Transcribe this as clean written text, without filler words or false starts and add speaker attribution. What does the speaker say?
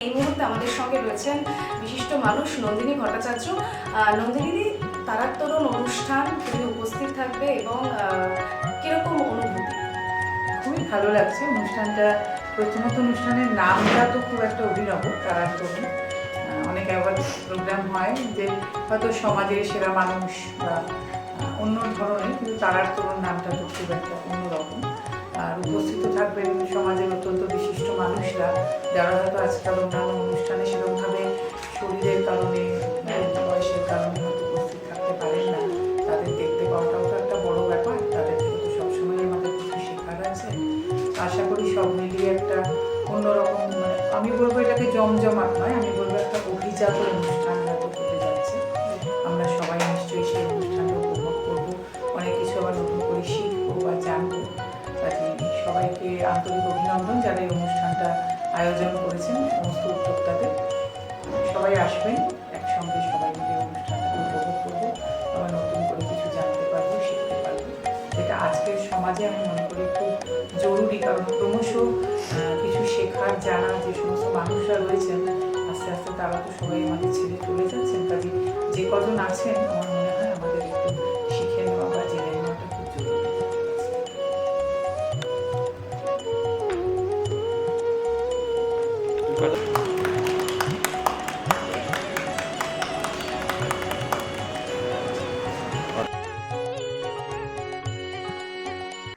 Speaker 1: এই মুহূর্তে আমাদের সঙ্গে রয়েছেন বিশিষ্ট মানুষ নন্দিনী ভট্টাচার্য। নন্দিনী, তারার তরুণ অনুষ্ঠান তুমি উপস্থিত থাকবে এবং কিরকম অনুভূতি?
Speaker 2: খুবই ভালো লাগছে অনুষ্ঠানটা। প্রথমত অনুষ্ঠানের নামটা তো খুব একটা অভিনব, তারার তরুণ। অনেক অ্যাওয়ার্ড প্রোগ্রাম হয় যে হয়তো সমাজের সেরা মানুষ বা অন্য ধরনের, কিন্তু তারার তরুণ নামটা তো খুব একটা অন্যরকম। আর উপস্থিত থাকবেন সমাজের অত্যন্ত বিশিষ্ট মানুষরা, যারা হয়তো আজকাল অন্যান্য অনুষ্ঠানে সেরকমভাবে শরীরের কারণে, বয়সের কারণে হয়তো উপস্থিত থাকতে পারেন না। তাদের দেখতে পাওয়াটাও তো একটা বড় ব্যাপার। তাদের থেকে তো সবসময় আমাদের কিছু শেখার আছে। আশা করি সব মিলিয়ে একটা অন্যরকম, আমি বলবো এটাকে জমজমাট নয়, আমি বলবো একটা অভিজাত অনুষ্ঠান হয়তো হতে যাচ্ছে। আমরা সবাই নিশ্চয়ই সেই অনুষ্ঠানটা উপভোগ করবো, অনেক কিছু আবার নতুন করে শিখবো বা জানবো। কাজে সবাইকে আন্তরিক অভিনন্দন যারা এই অনুষ্ঠানটা আয়োজন করেছেন, সমস্ত উদ্যোক্তাদের। সবাই আসবেন, একসঙ্গে সবাই মিলে অনুষ্ঠানটা উপভোগ করবো, আবার নতুন করে কিছু জানতে পারবো, শিখতে পারবো, যেটা আজকের সমাজে আমি মনে করি খুব জরুরি। কারণ ক্রমশ কিছু শেখার, জানার যে সমস্ত মানুষরা রয়েছেন, আস্তে আস্তে তারা তো সবাই আমাদের ছেড়ে চলে যাচ্ছেন। কাজে যে কজন আছেন